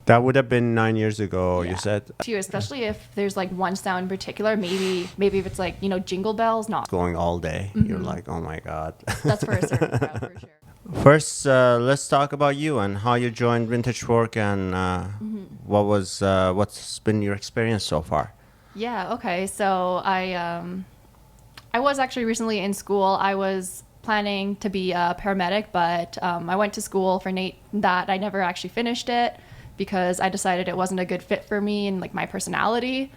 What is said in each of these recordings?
That would have been 9 years ago, Yeah. you said? Too, especially if there's like one sound in particular, maybe if it's like, jingle bells, not. Going all day. You're like, oh my God. That's for a certain crowd, for sure. First, let's talk about you and how you joined Vintage Work and what's been your experience so far? Yeah, okay. So I was actually recently in school. I was planning to be a paramedic, but I went to school for that. I never actually finished it because I decided it wasn't a good fit for me and like my personality.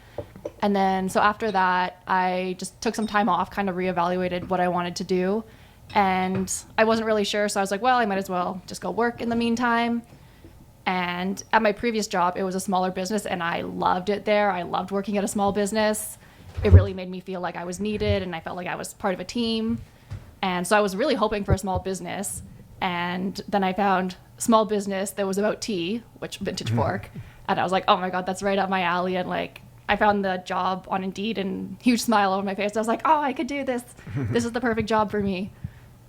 And then so after that, I just took some time off, kind of reevaluated what I wanted to do. And I wasn't really sure, so I was like, well, I might as well just go work in the meantime. And at my previous job, it was a smaller business, and I loved it there. I loved working at a small business. It really made me feel like I was needed, and I felt like I was part of a team. And so I was really hoping for a small business. And then I found small business that was about tea, which Vintage Fork. And I was like, oh my God, that's right up my alley. And like, I found the job on Indeed and huge smile on my face. I was like, oh, I could do this. This is the perfect job for me.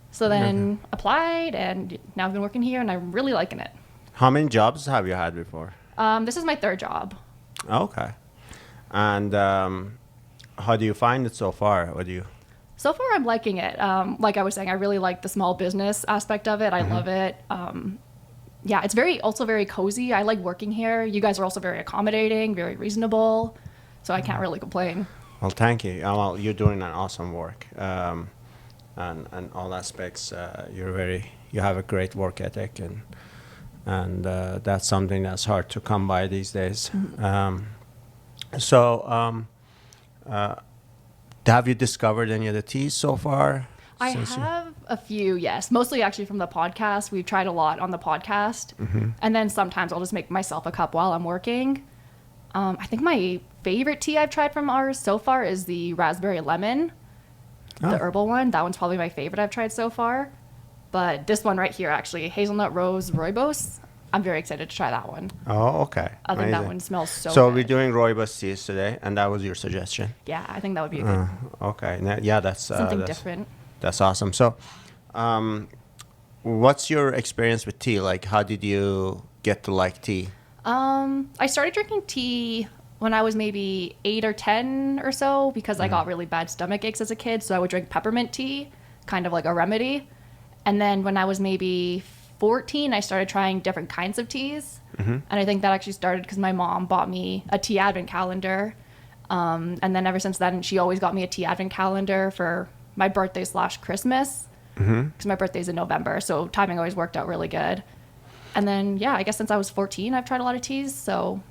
So then applied, and now I've been working here, and I'm really liking it. How many jobs have you had before? This is my third job. Okay. And how do you find it so far? So far, I'm liking it. Like I was saying, I really like the small business aspect of it. I love it. Yeah, it's also very cozy. I like working here. You guys are also very accommodating, very reasonable. So I can't really complain. Well, thank you. Well, you're doing an awesome work. And all aspects, you have a great work ethic, and that's something that's hard to come by these days. Have you discovered any of the teas so far? I have a few, yes. Mostly actually from the podcast. We've tried a lot on the podcast. And then sometimes I'll just make myself a cup while I'm working. I think my favorite tea I've tried from ours so far is the raspberry lemon. The herbal one. That one's probably my favorite I've tried so far. But this one right here, actually, Hazelnut Rose Rooibos, I'm very excited to try that one. Oh, okay. I think that one smells so So good. we're doing Rooibos teas today, and that was your suggestion? Yeah, I think that would be a good Okay. Yeah, that's... something different. That's awesome. So what's your experience with tea? Like, how did you get to like tea? I started drinking tea when I was maybe 8 or 10 or so because I got really bad stomach aches as a kid. So I would drink peppermint tea, kind of like a remedy. And then when I was maybe 14, I started trying different kinds of teas. And I think that actually started because my mom bought me a tea advent calendar. And then ever since then, she always got me a tea advent calendar for my birthday / Christmas. Because my birthday's in November. So timing always worked out really good. And then, yeah, I guess since I was 14, I've tried a lot of teas. So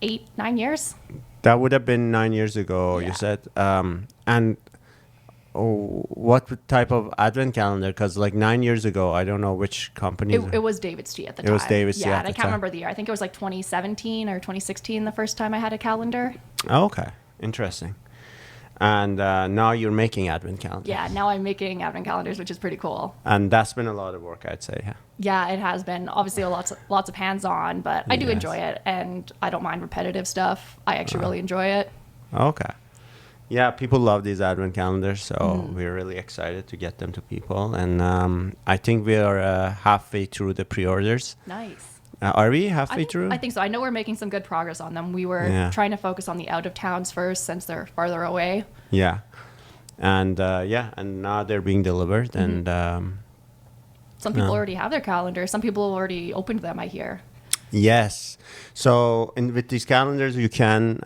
8-9 years. That would have been 9 years ago, you said. And what type of advent calendar? Because like 9 years ago, I don't know which company. It was David's Tea at the time. It was David's Tea Yeah, at and I the can't time. remember the year. I think it was like 2017 or 2016 the first time I had a calendar. Oh, okay. Interesting. And now you're making advent calendars. Yeah, now I'm making advent calendars, which is pretty cool. And that's been a lot of work, I'd say. Yeah. Yeah, it has been obviously lots of hands-on, but I do enjoy it, and I don't mind repetitive stuff. I actually really enjoy it. Okay. Yeah, people love these advent calendars, so we're really excited to get them to people. And I think we are halfway through the pre-orders. Nice. Are we halfway through? I think so. I know we're making some good progress on them. We were trying to focus on the out-of-towns first since they're farther away. Yeah. And and now they're being delivered. And some people already have their calendars. Some people already opened them, I hear. Yes. So with these calendars, you can...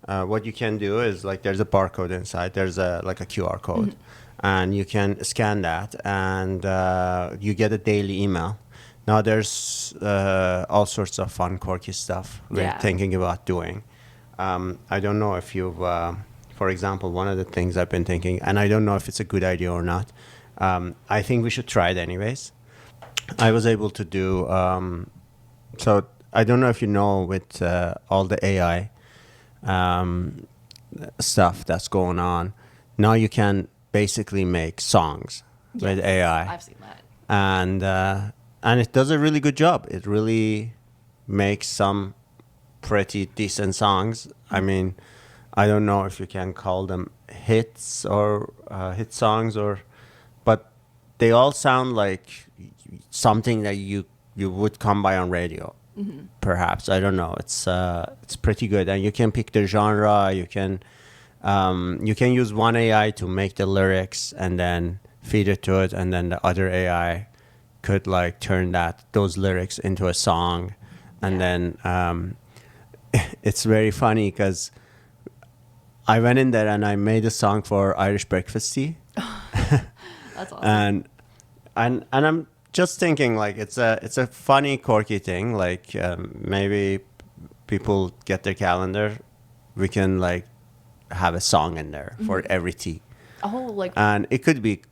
what you can do is like there's a barcode inside. There's a QR code, and you can scan that, and you get a daily email. Now there's all sorts of fun, quirky stuff we're thinking about doing. I don't know if you've, for example, one of the things I've been thinking, and I don't know if it's a good idea or not. I think we should try it anyways. I was able to do. So I don't know if you know with all the AI. Stuff that's going on. Now you can basically make songs with AI. I've seen that. And it does a really good job. It really makes some pretty decent songs. I mean, I don't know if you can call them hits or hit songs but they all sound like something that you would come by on radio. perhaps. I don't know. It's pretty good, and you can pick the genre. You can use one AI to make the lyrics and then feed it to it, and then the other AI could like turn those lyrics into a song, and then it's very funny because I went in there and I made a song for Irish breakfast tea. That's awesome. And I'm just thinking like it's a funny, quirky thing. Like maybe people get their calendar, we can like have a song in there for every tea. Oh, like And it could be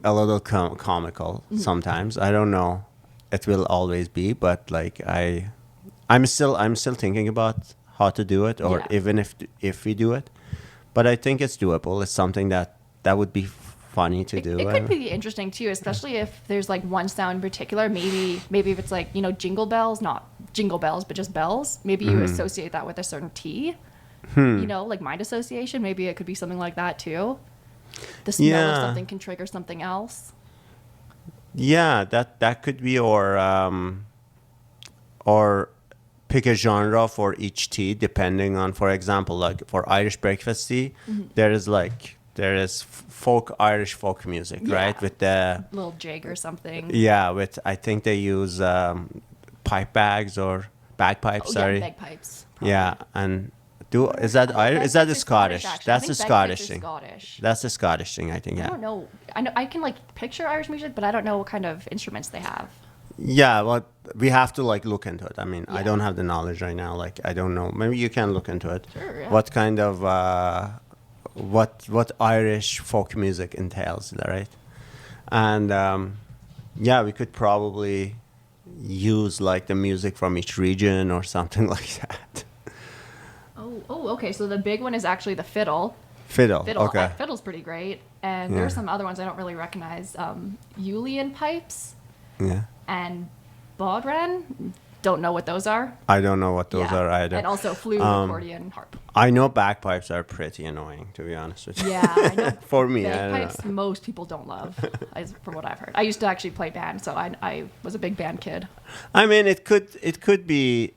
a little comical sometimes. I don't know. It will always be, but like I'm still thinking about how to do it, or even if we do it. But I think it's doable. It's something that would be funny to do. It could be interesting too, especially if there's like one sound in particular. Maybe if it's like, you know, jingle bells, not jingle bells, but just bells. Maybe you associate that with a certain tea. You know, like mind association. Maybe it could be something like that too. The smell of something can trigger something else. Yeah, that could be, or pick a genre for each tea, depending on, for example, like for Irish breakfast tea, there is Irish folk music, right? With the little jig or something. Yeah, with I think they use pipe bags or bagpipes. Sorry, bagpipes. Probably. Yeah, and is that Irish? Is that the Scottish? That's the Scottish thing. That's the Scottish thing, I think. Yeah. I don't know. I can like picture Irish music, but I don't know what kind of instruments they have. Yeah, well, we have to like look into it. I mean, I don't have the knowledge right now. Like, I don't know. Maybe you can look into it. Sure. Yeah. What kind of what Irish folk music entails, right? And yeah, we could probably use like the music from each region or something like that. Oh, okay. So the big one is actually the fiddle. Fiddle. Okay. Fiddle's pretty great, and there's some other ones I don't really recognize. Uilleann pipes. Yeah. And bodhran, don't know what those are. I don't know what those are either. And also flute, accordion, harp. I know bagpipes are pretty annoying, to be honest with you. Yeah, I know. For me, bagpipes most people don't love, from what I've heard. I used to actually play band, so I was a big band kid. I mean, it could be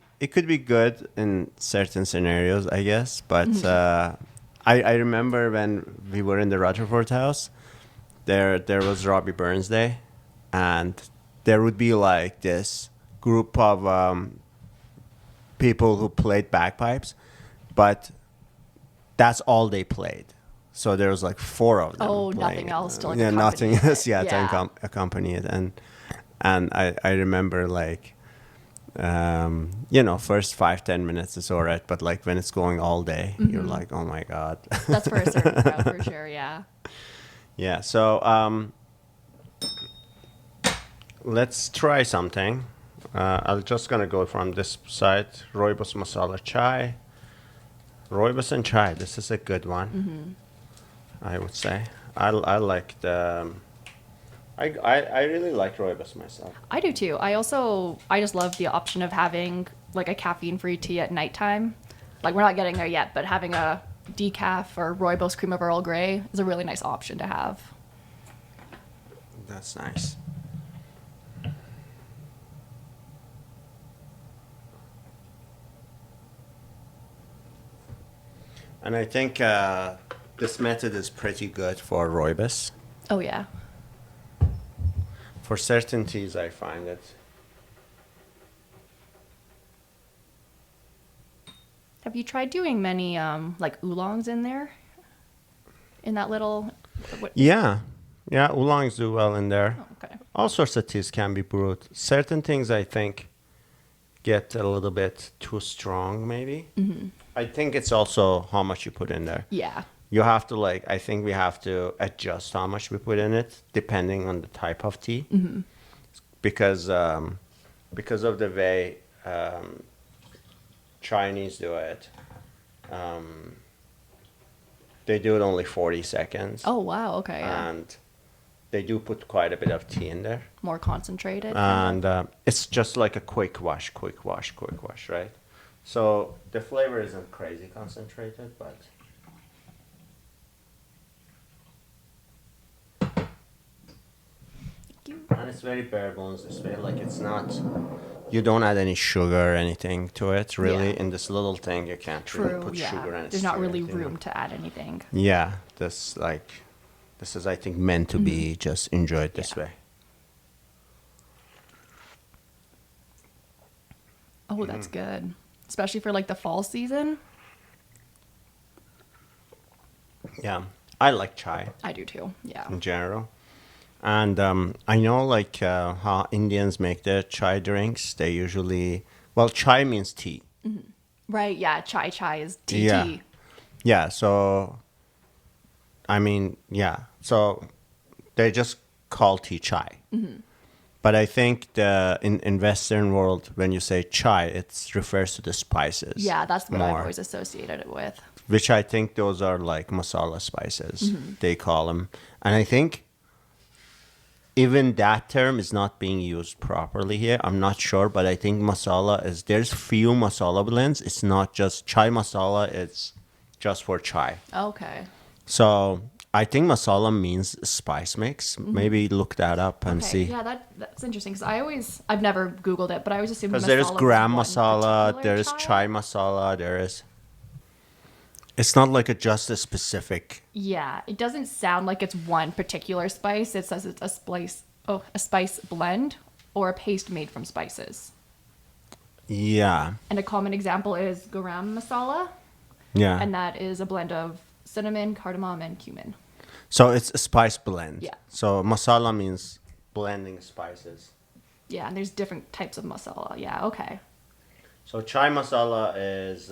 good in certain scenarios, I guess. But I remember when we were in the Rutherford house, there was Robbie Burns Day, and there would be like this group of people who played bagpipes, but that's all they played. So there was like 4 of them. Oh, playing nothing it. else to like yeah, nothing else. Yeah, yeah. to accompany it, and I remember like first 5-10 minutes is all right, but like when it's going all day, you're like, oh my god. That's for a certain crowd for sure. Yeah. Yeah. So let's try something. I'm just gonna go from this side. Rooibos Masala chai. Rooibos and chai. This is a good one. I would say. I like the. I really like Rooibos myself. I do too. I just love the option of having like a caffeine-free tea at nighttime. Like we're not getting there yet, but having a decaf or Rooibos cream of Earl Grey is a really nice option to have. That's nice. And I think this method is pretty good for Rooibos. Oh yeah. For certain teas, I find it. Have you tried doing many like oolongs in there? In that little. Yeah, oolongs do well in there. Oh, okay. All sorts of teas can be brewed. Certain things I think get a little bit too strong, maybe. I think it's also how much you put in there. Yeah. You have to I think we have to adjust how much we put in it depending on the type of tea. Because of the way Chinese do it, they do it only 40 seconds. Oh wow, okay. Yeah. And they do put quite a bit of tea in there. More concentrated. And it's just like a quick wash, right? So the flavor isn't crazy concentrated, but you. And it's very bare bones this way. Like it's not, you don't add any sugar or anything to it, really. Yeah. In this little thing, you can't really True, put yeah. sugar in it. There's not really straight, you know. room to add anything. Yeah, this is, I think, meant to be just enjoyed this way. Oh, that's good. Especially for like the fall season. Yeah, I like chai I do too. Yeah. in general. And I know like how Indians make their chai drinks. They usually, well, chai means tea. Right. Yeah. Chai is tea. Yeah. Tea. Yeah, so, I mean, yeah. So they just call tea chai. But I think in Western world, when you say chai, it refers to the spices. Yeah, that's what I've more, always associated it with. which I think those are like masala spices, they call them. And I think even that term is not being used properly here. I'm not sure, but I think masala is, there's few masala blends. It's not just chai masala, it's just for chai. Okay. So I think masala means spice mix. Maybe look that up and Okay. see. Yeah, that's interesting because I've never Googled it, but I always assumed Because there's masala was gram one masala, particular there's chai masala, there is. It's not like just a specific. Yeah, it doesn't sound like it's one particular spice. It says it's a spice blend or a paste made from spices. Yeah. And a common example is garam masala, Yeah. and that is a blend of cinnamon, cardamom, and cumin. So it's a spice blend. Yeah. So masala means blending spices. Yeah, and there's different types of masala. Yeah, okay. So chai masala is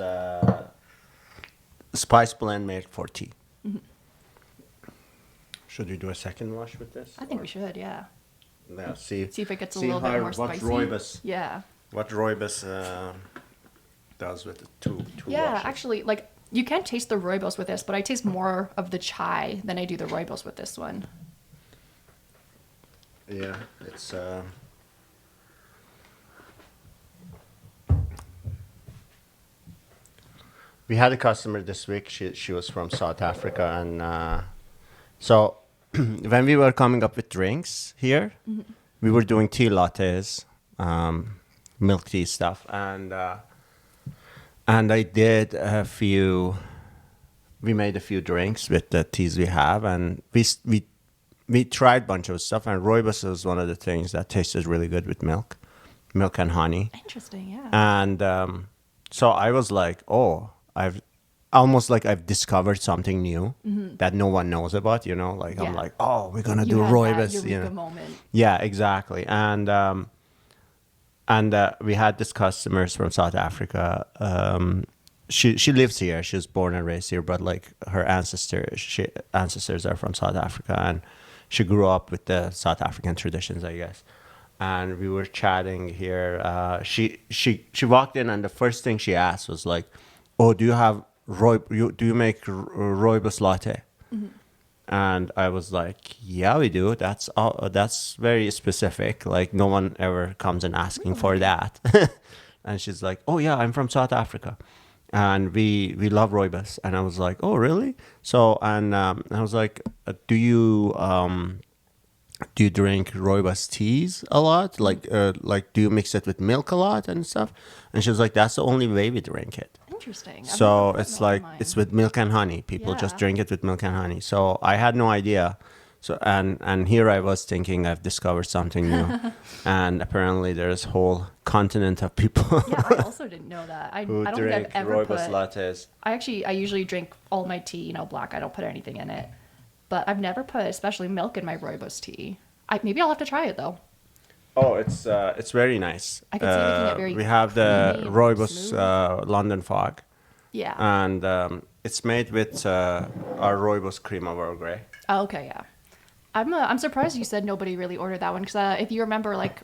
spice blend made for tea. Should we do a second wash with this? I think we should, yeah. Yeah, see See if it gets a see little bit how- more spicy. What Rooibos, Yeah. what Rooibos does with the two Yeah, washes. actually, like, you can taste the Rooibos with this, but I taste more of the chai than I do the Rooibos with this one. Yeah, it's we had a customer this week. She was from South Africa, and so when we were coming up with drinks here, we were doing tea lattes, milk tea stuff, and I did a few. We made a few drinks with the teas we have, and we tried a bunch of stuff, and Rooibos was one of the things that tasted really good with milk and honey. Interesting, yeah. And so I was like, oh, I've discovered something new that no one knows about, you know? Like, I'm Yeah. like, oh, we're going to You do had Rooibos, that you eureka know? moment. Yeah, exactly. And we had this customers from South Africa. She lives here. She was born and raised here, but like her ancestors are from South Africa, and she grew up with the South African traditions, I guess. And we were chatting here. She walked in, and the first thing she asked was like, "Oh, do you make Rooibos latte?" And I was like, "Yeah, we do. That's very specific. Like no one ever comes in asking for that." And she's like, "Oh yeah, I'm from South Africa, and we love Rooibos." And I was like, "Oh really?" So and I was like, "Do you drink Rooibos teas a lot? Like do you mix it with milk a lot and stuff?" And she was like, "That's the only way we drink it." Interesting. I've So never it's heard that like mine. it's with milk and honey. People just Yeah. drink it with milk and honey. So I had no idea. So and here I was thinking I've discovered something new, and apparently there's a whole continent of people Yeah, I also didn't know that. I who don't think drink I've ever Rooibos put. lattes. I usually drink all my tea, black. I don't put anything in it. But I've never put especially milk in my Rooibos tea. Maybe I'll have to try it though. Oh, it's very nice. I can see making it very we have the creamy and Rooibos smooth. London Fog, Yeah. and it's made with our Rooibos cream of Earl Grey. Oh, okay, yeah. I'm surprised you said nobody really ordered that one because if you remember, like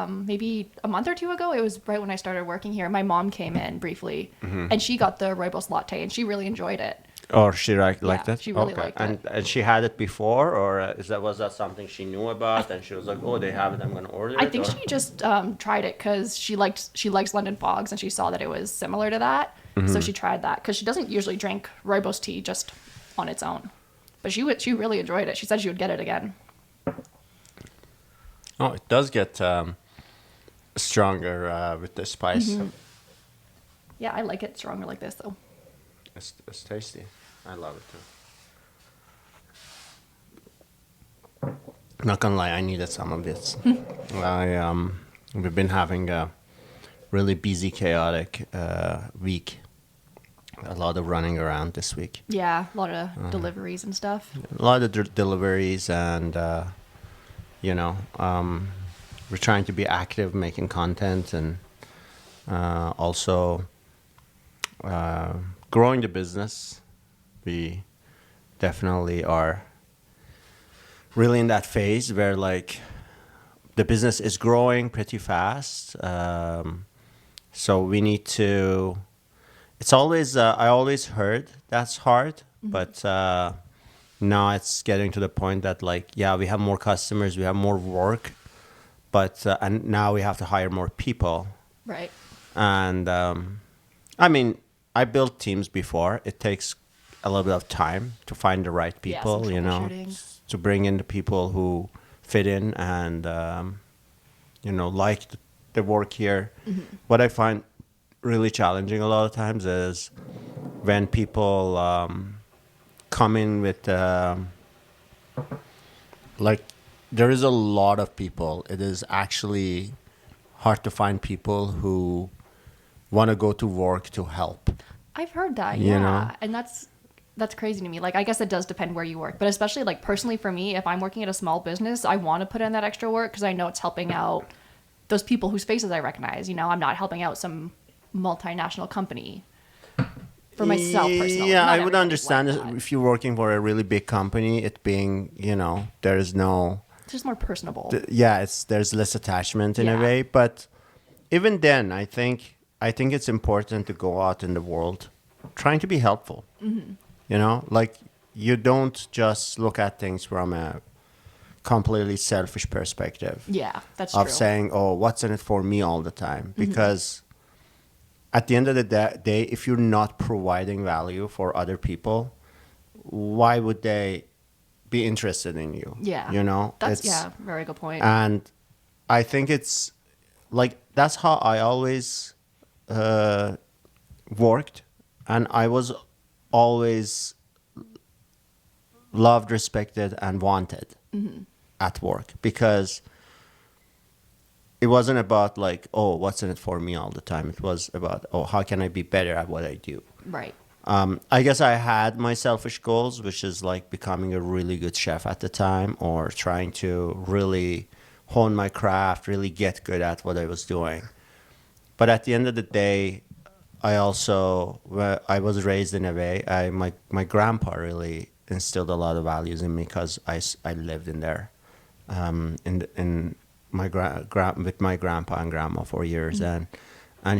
maybe a month or two ago, it was right when I started working here. My mom came in briefly, and she got the Rooibos latte, and she really enjoyed it. Or she liked it? she really liked it. And she had it before, or was that something she knew about, and she was like, "Oh, they have it. I'm gonna order it." I think or? she just tried it because she likes London Fogs, and she saw that it was similar to that, so she tried that because she doesn't usually drink Rooibos tea just on its own. But she really enjoyed it. She said she would get it again. Oh, it does get stronger with the spice. Yeah, I like it stronger like this though. It's tasty. I love it too. Not gonna lie, I needed some of this. We've been having a really busy, chaotic week. A lot of running around this week. Yeah, a lot of deliveries and stuff. A lot of deliveries, and we're trying to be active, making content, and also growing the business. We definitely are really in that phase where like the business is growing pretty fast. So we need to. It's always I always heard that's hard, but now it's getting to the point that like we have more customers, we have more work, but and now we have to hire more people. Right. And I mean, I built teams before. It takes a little bit of time to find the right people, some you know, troubleshooting. to bring in the people who fit in and like the work here. What I find really challenging a lot of times is when people come in with like there is a lot of people. It is actually hard to find people who want to go to work to help. I've heard that, You yeah. know? And that's crazy to me. Like, I guess it does depend where you work, but especially like personally for me, if I'm working at a small business, I want to put in that extra work because I know it's helping out those people whose faces I recognize. You know, I'm not helping out some multinational company. For myself personally. Yeah, Not I would everybody's understand like it that. if you're working for a really big company, it being, there is no It's just more personable. there's less attachment in a Yeah. way, but even then I think it's important to go out in the world trying to be helpful. Like you don't just look at things from a completely selfish perspective Yeah, that's of true. saying, oh, what's in it for me all the time, because at the end of the day, if you're not providing value for other people, why would they be interested in you? Yeah. That's very good point. And I think it's like that's how I always worked, and I was always loved, respected, and wanted at work, because it wasn't about like, oh, what's in it for me all the time. It was about, oh, how can I be better at what I do? Right. I guess I had my selfish goals, which is like becoming a really good chef at the time, or trying to really hone my craft, really get good at what I was doing. But at the end of the day, I was raised in a way. My grandpa really instilled a lot of values in me because I lived in there, in my with my grandpa and grandma for years, and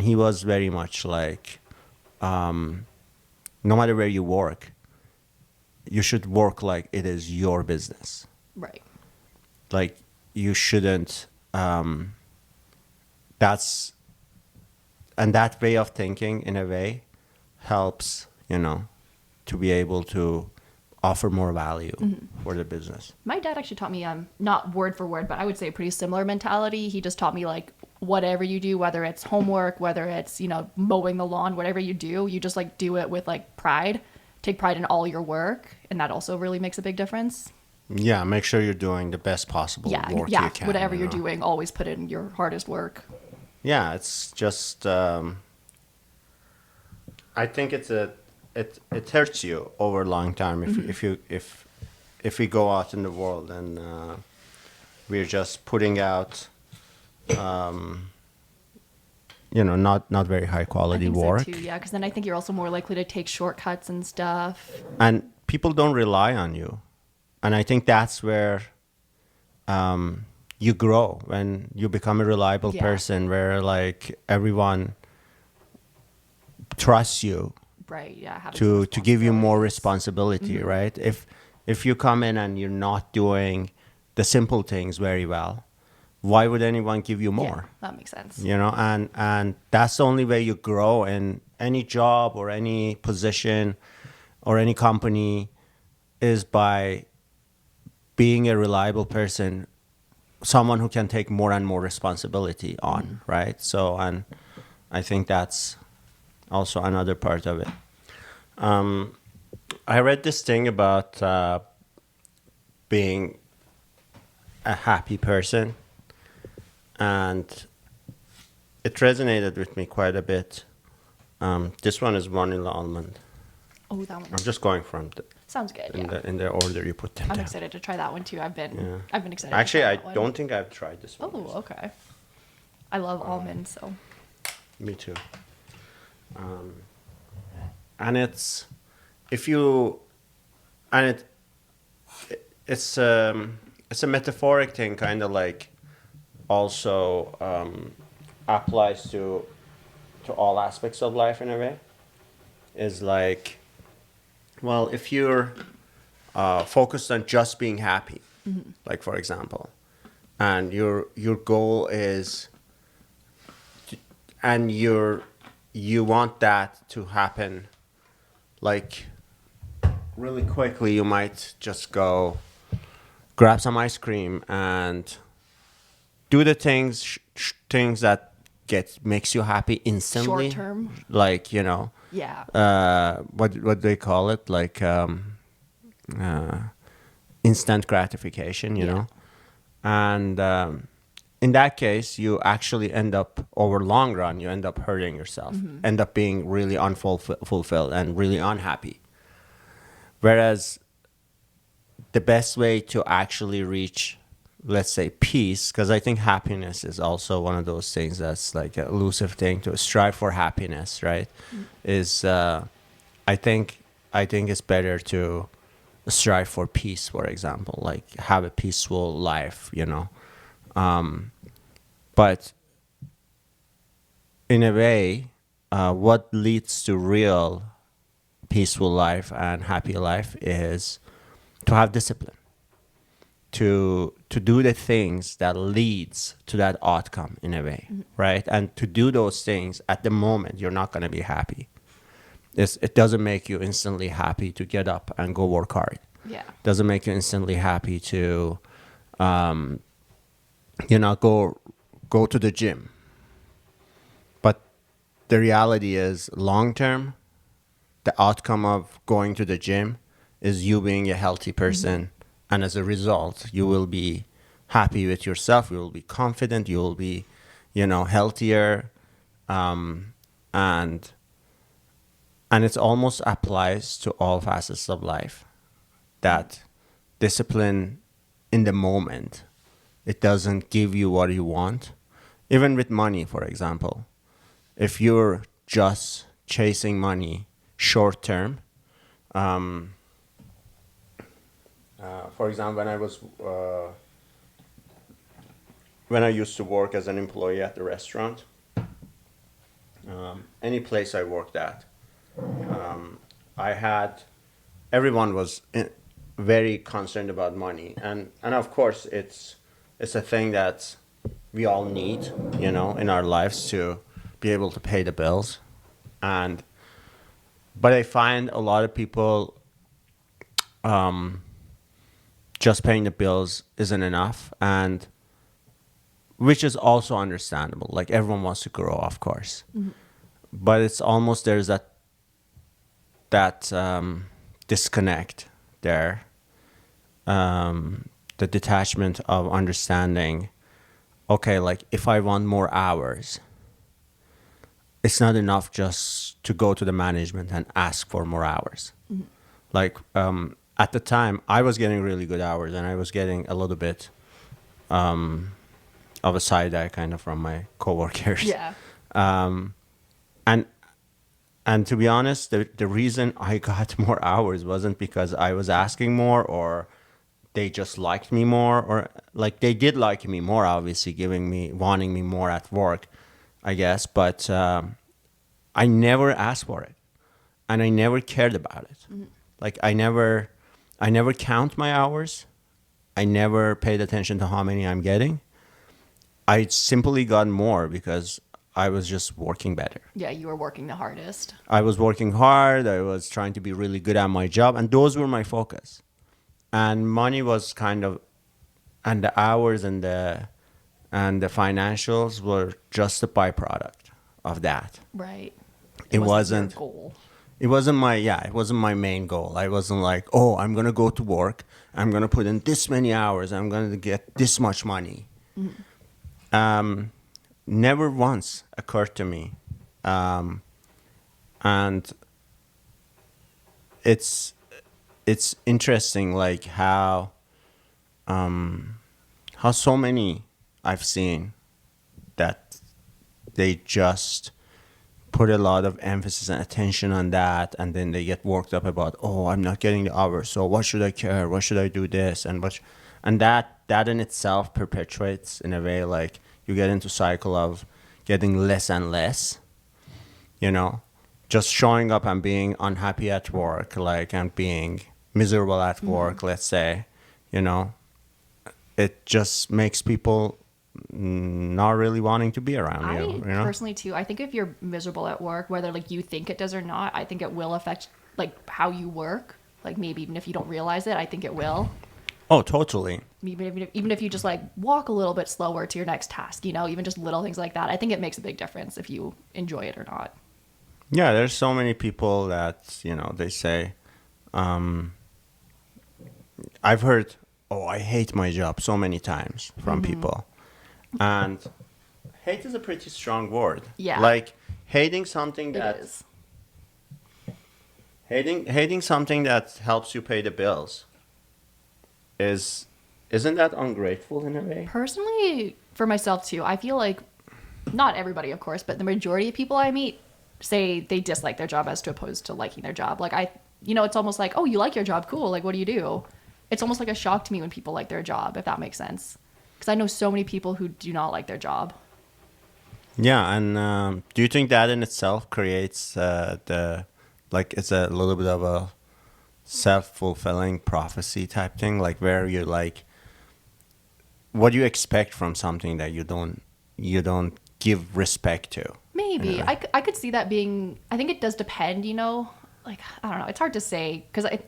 he was very much like, no matter where you work, you should work like it is your business. Right. Like you shouldn't. And that way of thinking, in a way, helps to be able to offer more value for the business. My dad actually taught me, not word for word, but I would say a pretty similar mentality. He just taught me like, whatever you do, whether it's homework, whether it's, mowing the lawn, whatever you do, you just like do it with like pride, take pride in all your work. And that also really makes a big difference. Yeah, make sure you're doing the best possible work you can. Whatever you're doing, always put in your hardest work. Yeah, it's just, I think it hurts you over a long time if we go out in the world and we're just putting out not very high quality work. So too, yeah, because then I think you're also more likely to take shortcuts and stuff. And people don't rely on you, and I think that's where you grow, when you become a reliable person, where like everyone trusts you. Right. Yeah. To give you more responsibility, right? If you come in and you're not doing the simple things very well, why would anyone give you more? Yeah, that makes sense. And that's the only way you grow in any job or any position or any company, is by being a reliable person someone who can take more and more responsibility on, right? So, and I think that's also another part of it. I read this thing about being a happy person, and it resonated with me quite a bit. This one is vanilla almond. Oh, that one I'm just going from sounds good. Yeah. in the order you put them I'm down. excited to try that one too. I've been excited. Actually, to try I that one. don't think I've tried this one. Oh, okay. I love almonds, so. Me too. And it's if you and it's a metaphoric thing, kind of like also applies to all aspects of life in a way. Is like, well, if you're focused on just being happy, like for example, and your goal is, and you want that to happen, like really quickly, you might just go grab some ice cream and do the things that makes you makes you instantly. Short term. Like, Yeah. what they call it, like instant gratification, you know. And in that case, you actually end up, over long run, you end up hurting yourself, end up being really unfulfilled and really unhappy. Whereas the best way to actually reach, let's say, peace, because I think happiness is also one of those things that's like an elusive thing, to strive for happiness, right? Is I think it's better to strive for peace, for example, like have a peaceful life, you know. But in a way, what leads to real peaceful life and happy life is to have discipline, to do the things that leads to that outcome in a way, right? And to do those things at the moment, you're not going to be happy. It doesn't make you instantly happy to get up and go work hard. Yeah. Doesn't make you instantly happy to, go to the gym. But the reality is, long term, the outcome of going to the gym is you being a healthy person. And as a result, you will be happy with yourself. You will be confident. You will be, healthier. And it almost applies to all facets of life. That discipline in the moment, it doesn't give you what you want. Even with money, for example, if you're just chasing money short term, for example, when I used to work as an employee at the restaurant, any place I worked at, everyone was very concerned about money, and of course it's a thing that we all need, in our lives to be able to pay the bills, but I find a lot of people, just paying the bills isn't enough, and which is also understandable. Like, everyone wants to grow, of course, but it's almost, there's that disconnect there, the detachment of understanding. Okay, like, if I want more hours, it's not enough just to go to the management and ask for more hours. Like, at the time, I was getting really good hours, and I was getting a little bit of a side eye kind of from my coworkers. Yeah. And to be honest, the reason I got more hours wasn't because I was asking more, or they just liked me more, or like, they did like me more, obviously, wanting me more at work, I guess. But I never asked for it, and I never cared about it. Like, I never count my hours. I never paid attention to how many I'm getting. I simply got more because I was just working better. Yeah, you were working the hardest. I was working hard. I was trying to be really good at my job, and those were my focus. And money was kind of and the hours and the financials were just a byproduct of that. Right. It wasn't wasn't your goal. it wasn't my main goal. I wasn't like, oh, I'm gonna go to work, I'm gonna put in this many hours, I'm gonna get this much money. Never once occurred to me. And it's interesting, like how so many I've seen that they just put a lot of emphasis and attention on that, and then they get worked up about, oh, I'm not getting the hours, so what should I care? What should I do this? And that in itself perpetuates, in a way, like you get into cycle of getting less and less, you know, just showing up and being unhappy at work, like, and being miserable at work, let's say, you know, it just makes people not really wanting to be around you, you know? Personally too, I think if you're miserable at work, whether like you think it does or not, I think it will affect like how you work. Like maybe even if you don't realize it, I think it will. Oh, totally. Even if you just like walk a little bit slower to your next task, you know, even just little things like that, I think it makes a big difference if you enjoy it or not. Yeah, there's so many people that, you know, they say, I've heard, oh, I hate my job so many times from people. And hate is a pretty strong word. Yeah. Like hating something It that is. hating something that helps you pay the bills isn't that ungrateful in a way? Personally, for myself too, I feel like not everybody, of course, but the majority of people I meet say they dislike their job as to opposed to liking their job. Like it's almost like, oh, you like your job, cool. Like, what do you do? It's almost like a shock to me when people like their job, if that makes sense. Because I know so many people who do not like their job. Yeah, and do you think that in itself creates it's a little bit of a self-fulfilling prophecy type thing, like where you're like, what do you expect from something that you don't give respect to? Maybe. Anyway. I could see that being, I think it does depend, you know, like, I don't know, it's hard to say, because I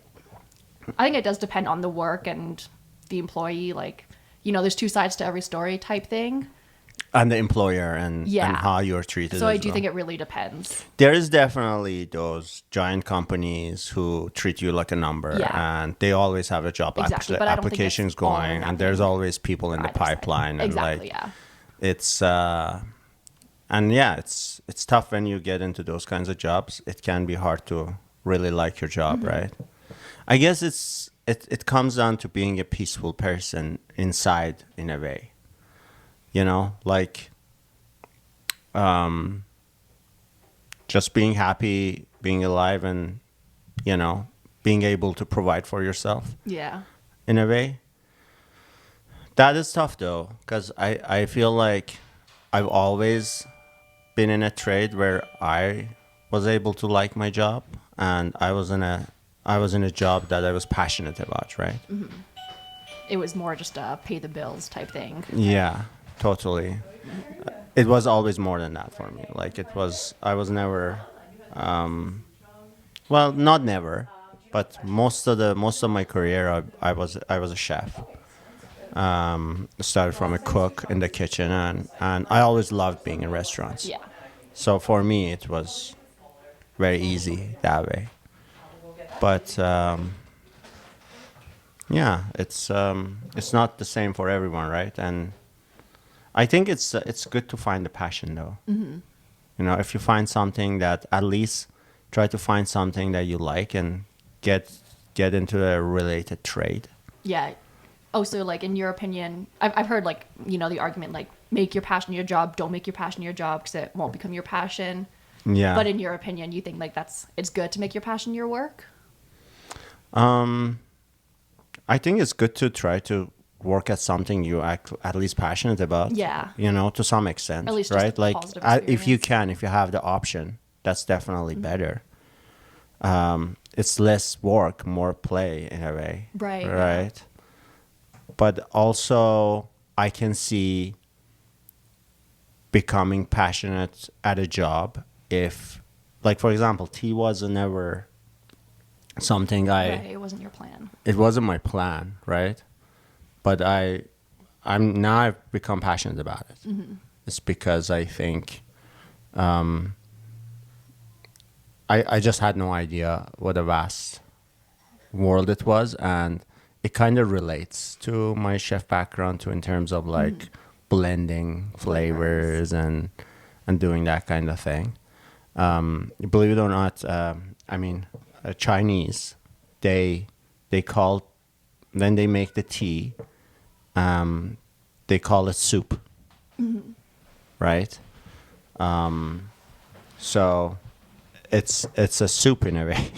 think it does depend on the work and the employee, like, you know, there's two sides to every story type thing. And the employer and how you're treated. So I do think it really depends. There is definitely those giant companies who treat you like a number, and they always have a job applications going, and there's always people in the pipeline, and it's it's tough when you get into those kinds of jobs. It can be hard to really like your job, right? I guess it comes down to being a peaceful person inside, in a way. You know, like, just being happy, being alive, and, you know, being able to provide for yourself. Yeah. In a way. That is tough, though, because I feel like I've always been in a trade where I was able to like my job, and I was in a job that I was passionate about, right? Mm-hmm. It was more just a pay the bills type thing. Yeah. Totally. It was always more than that for me. Like I was never, well, not never, but most of my career, I was a chef. Started from a cook in the kitchen, and I always loved being in restaurants. Yeah. So for me, it was very easy that way. But yeah, it's not the same for everyone, right? And I think it's good to find the passion, though. Mm-hmm. You know, if you find something that, at least try to find something that you like and get into a related trade. Yeah. Oh, so like in your opinion, I've heard like, you know, the argument like make your passion your job, don't make your passion your job because it won't become your passion. Yeah. But in your opinion, you think like it's good to make your passion your work? I think it's good to try to work at something you at least passionate about. Yeah. You know, to some extent. At least right? Like if you have the option, that's definitely better. It's less work, more play in a way. Right. Right. Yeah. But also I can see becoming passionate at a job if, like, for example, tea was never something Right, it wasn't your plan. It wasn't my plan, right? But I've become passionate about it. It's because I think I just had no idea what a vast world it was, and it kind of relates to my chef background too, in terms of like blending flavors and doing that kind of thing. Believe it or not, Chinese, they call, when they make the tea, they call it soup, right? So it's a soup in a way.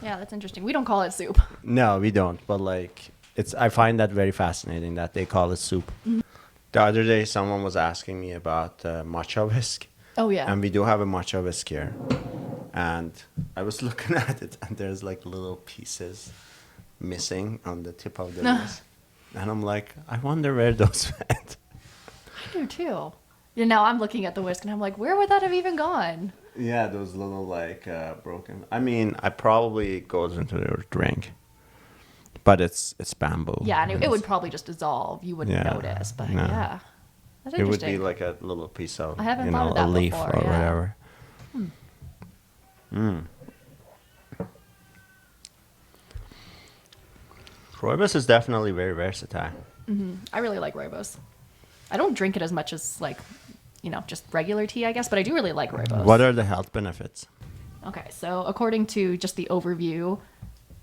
Yeah, that's interesting. We don't call it soup. No, we don't. But like, I find that very fascinating that they call it soup. The other day, someone was asking me about matcha whisk. Oh, yeah. And we do have a matcha whisk here. And I was looking at it, and there's like little pieces missing on the tip of the whisk. And I'm like, I wonder where those went. I do too. Yeah, now I'm looking at the whisk, and I'm like, where would that have even gone? Yeah, those little like broken. I mean, I probably goes into their drink, but it's bamboo. Yeah, and it would probably just dissolve. You wouldn't notice, but no. yeah, that's It would interesting. be like a little piece of, I haven't thought of that a leaf before, or yeah. whatever. Rooibos is definitely very versatile. I really like Rooibos. I don't drink it as much as like, just regular tea, I guess, but I do really like Rooibos. What are the health benefits? Okay, so according to just the overview,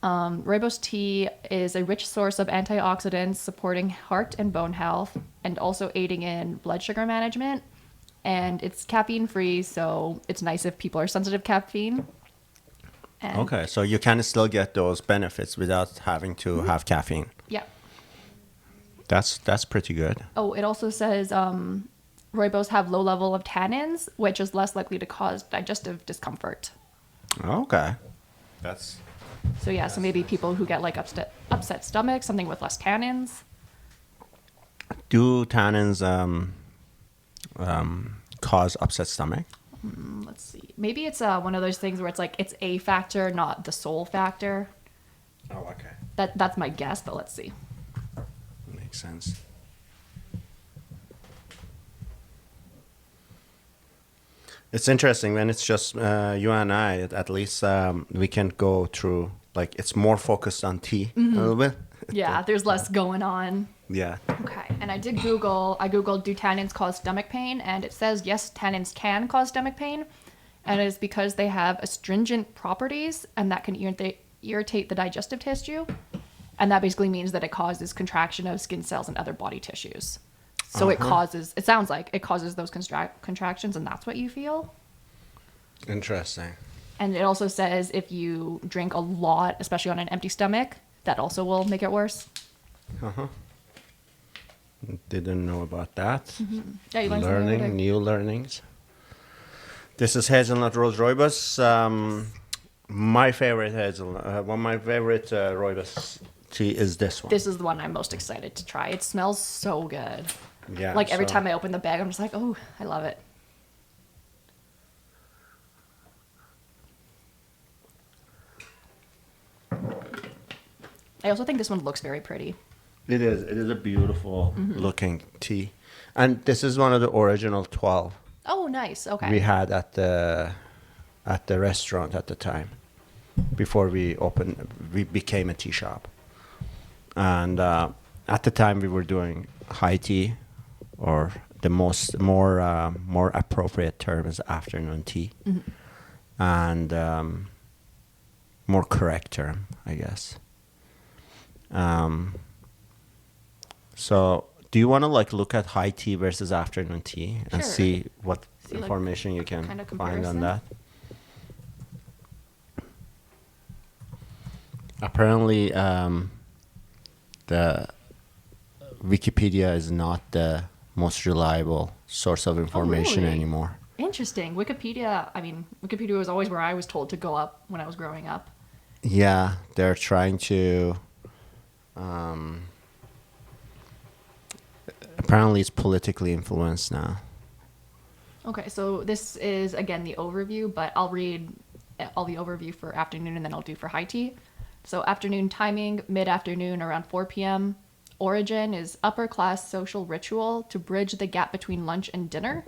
Rooibos tea is a rich source of antioxidants supporting heart and bone health and also aiding in blood sugar management. And it's caffeine free, so it's nice if people are sensitive to caffeine. And Okay, so you can still get those benefits without having to have caffeine. yeah. That's pretty good. Oh, it also says Rooibos have low level of tannins, which is less likely to cause digestive discomfort. Okay. That's So yeah, so maybe people who get like upset stomach, something with less tannins. Do tannins cause upset stomach? Let's see. Maybe it's one of those things where it's like it's a factor, not the sole factor. Oh, okay. That's my guess, but let's see. Makes sense. It's interesting when it's just you and I. At least we can go through. Like, it's more focused on tea a little bit. Yeah, there's less going on. Yeah. Okay, and I googled do tannins cause stomach pain, and it says yes, tannins can cause stomach pain, and it is because they have astringent properties, and that can irritate the digestive tissue, and that basically means that it causes contraction of skin cells and other body tissues. So it sounds like it causes those contractions, and that's what you feel. Interesting. And it also says if you drink a lot, especially on an empty stomach, that also will make it worse. Didn't know about that. Yeah, you learned something every day. New learnings. This is Hazelnut Rose Rooibos. My favorite one of my favorite Rooibos tea is this one. This is the one I'm most excited to try. It smells so good. Yeah. Like every time I open the bag, I'm just like, oh, I love it. I also think this one looks very pretty. It is. It is a beautiful looking tea. And this is one of the original 12 Oh, nice. Okay. we had at the restaurant at the time. Before we became a tea shop. And at the time we were doing high tea, or the more appropriate term is afternoon tea. And more correct term, I guess. So do you want to like look at high tea versus afternoon tea and Sure. see what Like, information you can kind of find on comparison? that? Apparently, the Wikipedia is not the most reliable source of information really? anymore. Interesting. Wikipedia was always where I was told to go up when I was growing up. Yeah, they're trying to. Apparently, it's politically influenced now. Okay, so this is, again, the overview, but I'll read all the overview for afternoon and then I'll do for high tea. So afternoon timing, mid-afternoon around 4 p.m., Origin is upper class social ritual to bridge the gap between lunch and dinner.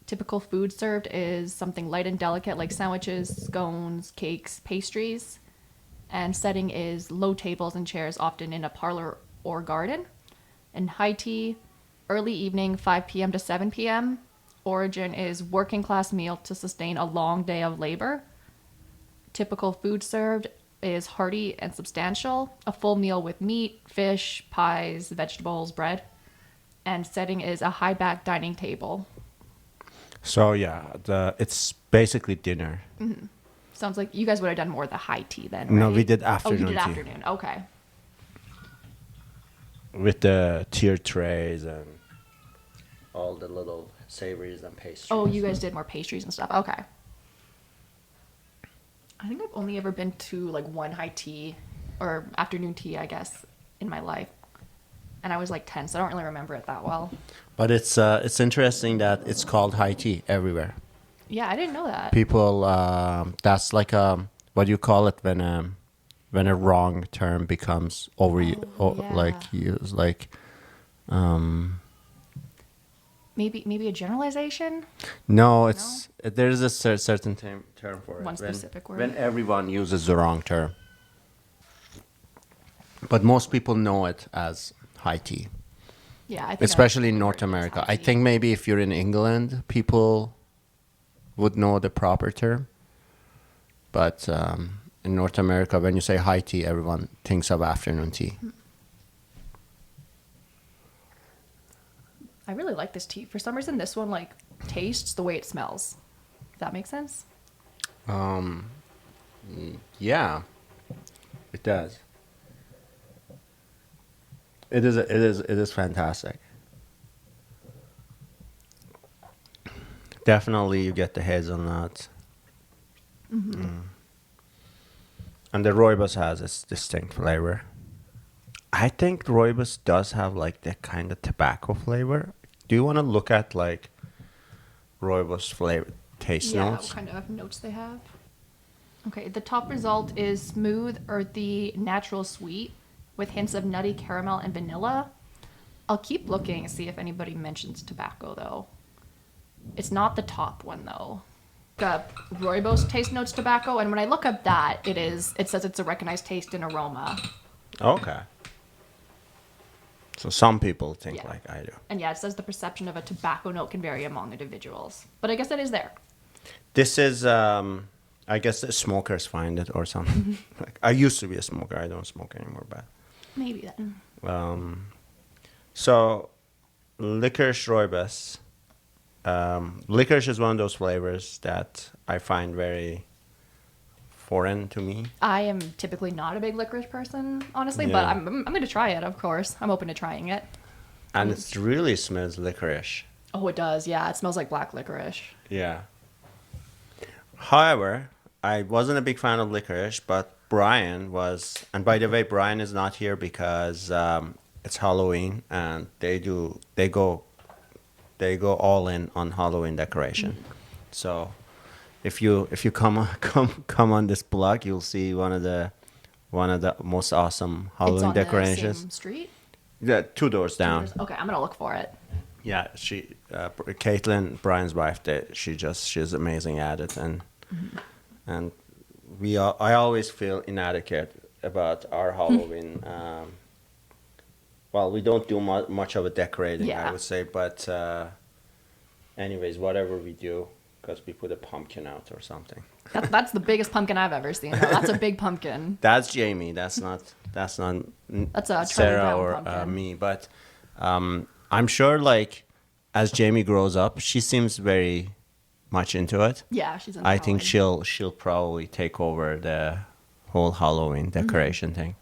Typical food served is something light and delicate like sandwiches, scones, cakes, pastries. And setting is low tables and chairs, often in a parlor or garden. And high tea, early evening, 5 p.m. to 7 p.m. Origin is working class meal to sustain a long day of labor. Typical food served is hearty and substantial, a full meal with meat, fish, pies, vegetables, bread. And setting is a high back dining table. So yeah, it's basically dinner. Sounds like you guys would have done more of the high tea then, right? No, we did afternoon Oh, you did tea. afternoon. Okay. With the tiered trays and all the little savories and pastries. Oh, you guys did more pastries and stuff. Okay. I think I've only ever been to like one high tea or afternoon tea, I guess, in my life. And I was like 10, so I don't really remember it that well. But it's interesting that it's called high tea everywhere. Yeah, I didn't know that. People, that's like what do you call it when a wrong term becomes yeah. like used, like Maybe a generalization? no, there's a certain term for it. One specific word. When everyone uses the wrong term. But most people know it as high tea. Yeah, I think Especially in I've North heard it as America. high I tea. think maybe if you're in England, people would know the proper term. But in North America, when you say high tea, everyone thinks of afternoon tea. I really like this tea. For some reason, this one like tastes the way it smells. Does that make sense? Yeah, it does. It is fantastic. Definitely, you get the hazelnut. And the rooibos has its distinct flavor. I think rooibos does have like that kind of tobacco flavor. Do you want to look at like rooibos flavor taste notes? What kind of notes they have. Okay, the top result is smooth, earthy, natural sweet with hints of nutty caramel and vanilla. I'll keep looking and see if anybody mentions tobacco though. It's not the top one though. Rooibos taste notes tobacco, and when I look up that, it says it's a recognized taste and aroma. Okay. So some people think Yeah. like I do. And yeah, it says the perception of a tobacco note can vary among individuals. But I guess it is there. This is, I guess the smokers find it or something. Like I used to be a smoker. I don't smoke anymore, but. Maybe then. So, licorice rooibos. Licorice is one of those flavors that I find very foreign to me. I am typically not a big licorice person, honestly, but Yeah. I'm going to try it, of course. I'm open to trying it. And it really smells licorice. Oh, it does. Yeah, it smells like black licorice. Yeah. However, I wasn't a big fan of licorice, but Brian was. And by the way, Brian is not here because it's Halloween, and they go all in on Halloween decoration. So, if you come on this blog, you'll see one of the most awesome Halloween It's on decorations. the same street? Yeah, 2 doors down. Okay, I'm going to look for it. Yeah, Caitlin, Brian's wife, she's amazing at it, and I always feel inadequate about our Halloween. Well, we don't do much of a decorating, Yeah. I would say, but anyways, whatever we do, because we put a pumpkin out or something. That's the biggest pumpkin I've ever seen. That's a big pumpkin. That's Jamie. That's not That's a Charlie Sarah Brown or pumpkin. me, but I'm sure like as Jamie grows up, she seems very much into it. Yeah, she's into I think Halloween. she'll probably take over the whole Halloween decoration thing.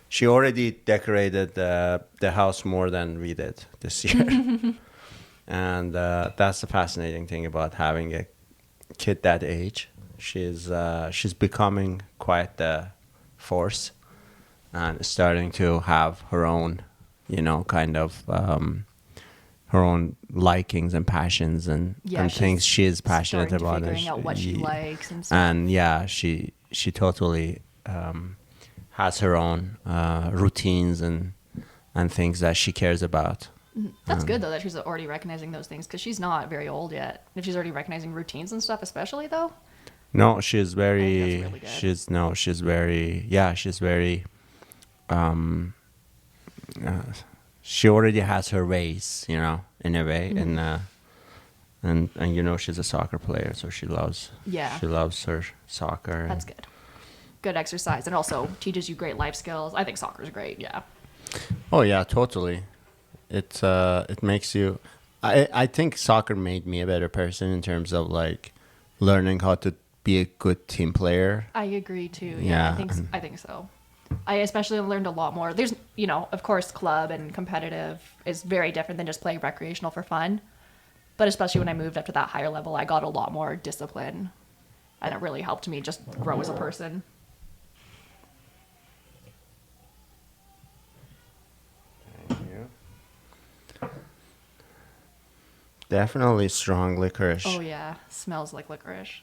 She already decorated the house more than we did this year, and that's the fascinating thing about having a kid that age. She's becoming quite the force, and starting to have her own, kind of her own likings and passions and things she is passionate starting to about. figuring out what she likes and stuff. And yeah, she totally has her own routines and and things that she cares about. That's good though that she's already recognizing those things because she's not very old yet. If she's already recognizing routines and stuff, especially though. No, she's very. Really good. She's very. Yeah, she's very. She already has her ways, you know, in a way, and you know she's a soccer player, so she loves. Yeah. She loves her soccer. That's good. Good exercise and also teaches you great life skills. I think soccer is great. Yeah. Oh yeah, totally. It makes you. I think soccer made me a better person in terms of like learning how to be a good team player. I agree too. Yeah, I think so. I especially learned a lot more. There's, you know, of course, club and competitive is very different than just playing recreational for fun. But especially when I moved up to that higher level, I got a lot more discipline. And it really helped me just grow as a person. Thank you. Definitely strong licorice. Oh, yeah. Smells like licorice.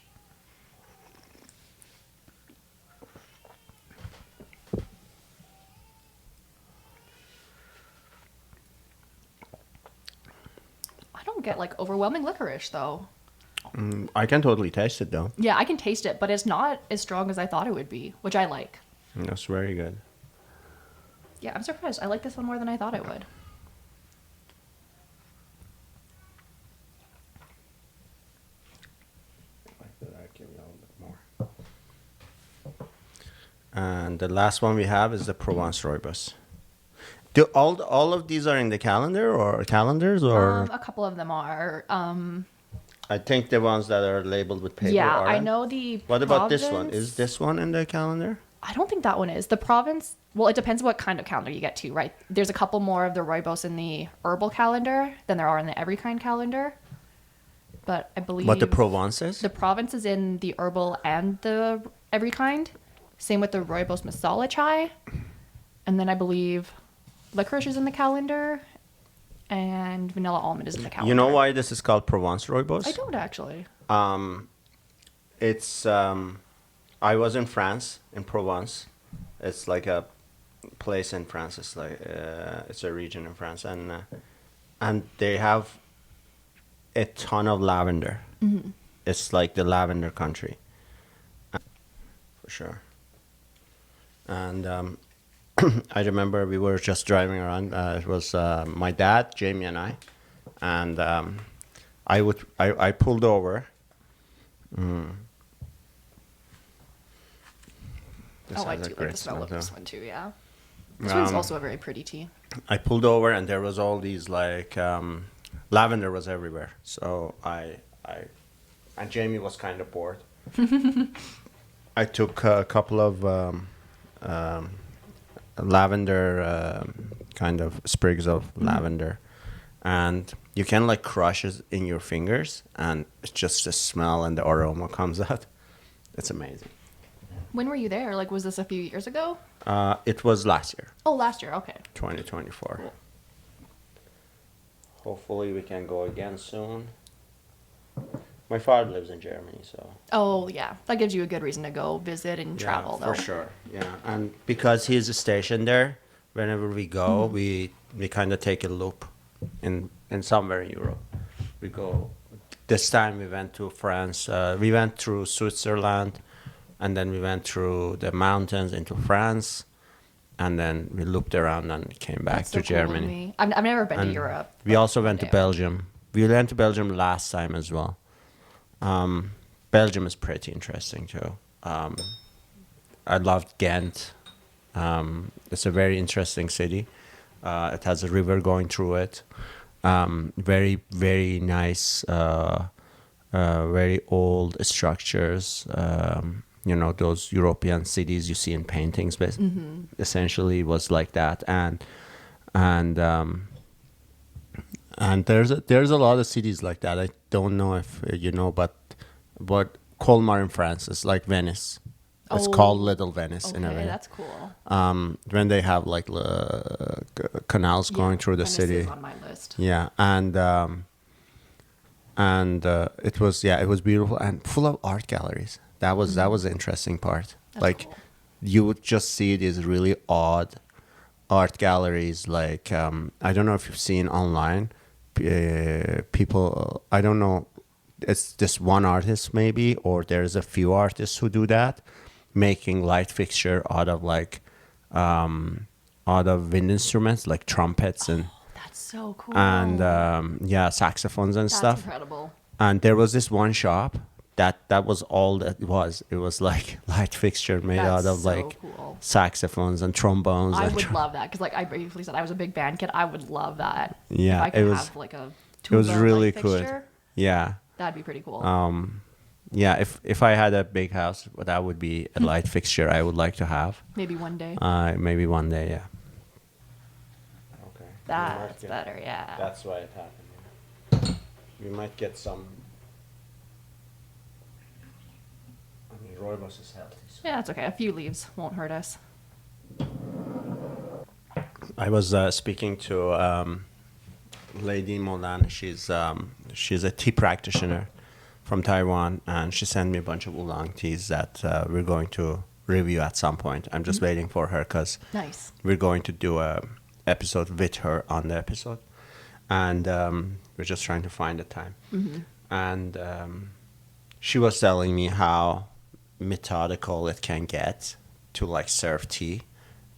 I don't get like overwhelming licorice though. I can totally taste it though. Yeah, I can taste it, but it's not as strong as I thought it would be, which I like. That's very good. Yeah, I'm surprised. I like this one more than I thought it would. And the last one we have is the Provence Rooibos. Do all of these are in the calendar or calendars or? A couple of them are. I think the ones that are labeled with paper. Yeah, are. I know the. What about this one? Provence- Is this one in the calendar? I don't think that one is. The Provence, well, it depends what kind of calendar you get to, right? There's a couple more of the Rooibos in the herbal calendar than there are in the every kind calendar. But I believe. What the Provence is? The Provence is in the herbal and the every kind. Same with the Rooibos Masala chai. And then I believe licorice is in the calendar. And vanilla almond is in the calendar. You know why this is called Provence Rooibos? I don't actually. It's I was in France, in Provence. It's like a place in France. It's like it's a region in France, and they have a ton of lavender. Mm-hmm. It's like the lavender country, for sure. And I remember we were just driving around. It was my dad, Jamie, and I, and I pulled over. This I has a do like great the smell of too. this one too, yeah. This one's also a very pretty tea. I pulled over and there was all these like lavender was everywhere. So and Jamie was kind of bored. I took a couple of lavender kind of sprigs of lavender, and you can like crush it in your fingers, and it's just the smell and the aroma comes out. It's amazing. When were you there? Like, was this a few years ago? It was last year, Oh, last year. Okay. 2024. Cool. Hopefully we can go again soon. My father lives in Germany, so Oh, yeah. That gives you a good reason to go visit and travel, yeah, though. for sure. Yeah, and because he's stationed there, whenever we go, we kind of take a loop in somewhere in Europe. We go. This time we went to France. We went through Switzerland, and then we went through the mountains into France, and then we looped around and came back That's to so cool of Germany. me. I've never been to And Europe. We but also one went to day I will. Belgium. We went to Belgium last time as well. Belgium is pretty interesting too. I loved Ghent. It's a very interesting city. It has a river going through it. Very, very nice, very old structures. You know, those European cities you see in paintings, but essentially was like that. And there's a lot of cities like that. I don't know if you know, but Colmar in France is like Venice. It's called Little Venice in a Okay, way. that's cool. When they have like canals going through the Venice city. is on my list. Yeah, and it was beautiful and full of art galleries. That was the interesting part. That's like cool. you would just see these really odd art galleries. Like I don't know if you've seen online, people. I don't know. It's just one artist maybe, or there's a few artists who do that, making light fixture out of wind instruments like trumpets That's so cool. and yeah, saxophones and That's stuff. incredible. And there was this one shop that was all that it was. It was like light fixture made That's out of so like cool. saxophones and trombones. I and would love that because, like I briefly said, I was a big band kid. I would love that. Yeah, if I it could was- have like a it was tuba really light cool. fixture, Yeah. that'd be pretty cool. Yeah, if I had a big house, that would be a light fixture I would like to have. Maybe one day. Maybe one day, yeah. Okay. That's better. Yeah. That's why it happened. We might get some. I mean, rooibos is healthy. So. Yeah, that's okay. A few leaves won't hurt us. I was speaking to Lady Molan. She's a tea practitioner from Taiwan, and she sent me a bunch of oolong teas that we're going to review at some point. I'm just waiting for her because Nice. we're going to do a episode with her on the episode, and we're just trying to find the time. And she was telling me how methodical it can get to like serve tea,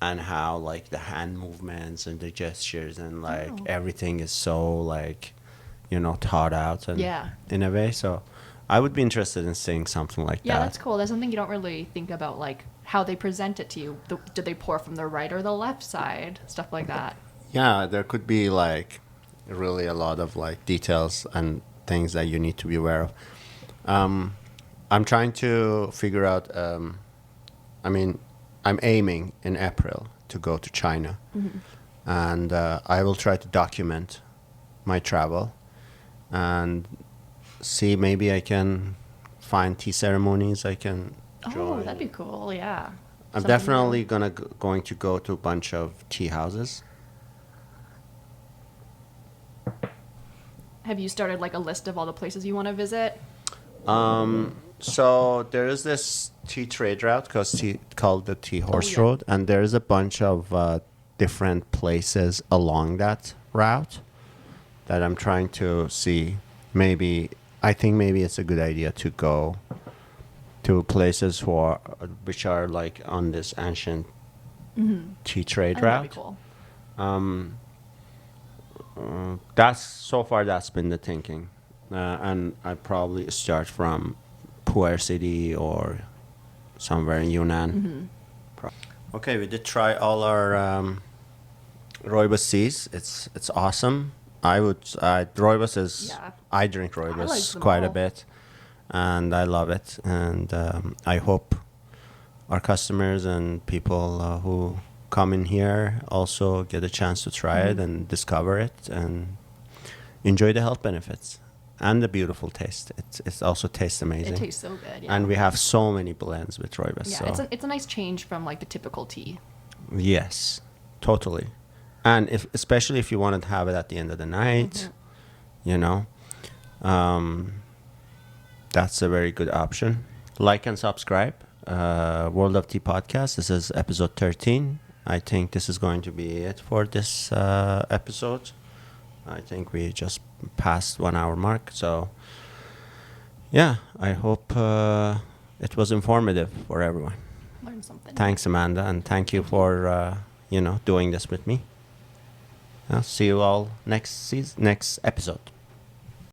and how like the hand movements and the gestures and like everything is so like thought out and Yeah. in a way. So I would be interested in seeing something like Yeah, that. that's cool. That's something you don't really think about, like how they present it to you. Do they pour from the right or the left side? Stuff like that. Yeah, there could be like really a lot of like details and things that you need to be aware of. I'm trying to figure out. I mean, I'm aiming in April to go to China, and I will try to document my travel and see maybe I can find tea ceremonies I can join. Oh, that'd be cool. Yeah. I'm Something definitely new. going to go to a bunch of tea houses. Have you started like a list of all the places you want to visit? So there is this tea trade route called the Tea Horse yeah. Road, and there is a bunch of different places along that route that I'm trying to see. I think maybe it's a good idea to go to places which are like on this ancient tea trade I think that'd be route. cool. That's been the thinking, and I probably start from Pu'er City or somewhere in Yunnan. Okay, we did try all our rooibos teas. It's awesome. Rooibos is Yeah. I drink I rooibos like them quite a all. bit, and I love it. And I hope our customers and people who come in here also get a chance to try it and discover it and enjoy the health benefits and the beautiful taste. It also tastes amazing. It tastes so good. Yeah. And we have so many blends with rooibos. yeah, so it's a nice change from like the typical tea. yes, totally. And especially if you want to have it at the end of the night, that's a very good option. Like and subscribe. World of Tea Podcast. This is episode 13. I think this is going to be it for this episode. I think we just passed 1 hour mark. So, yeah, I hope it was informative for everyone. Learn something. Thanks, Amanda, and thank you for doing this with me. See you all next episode.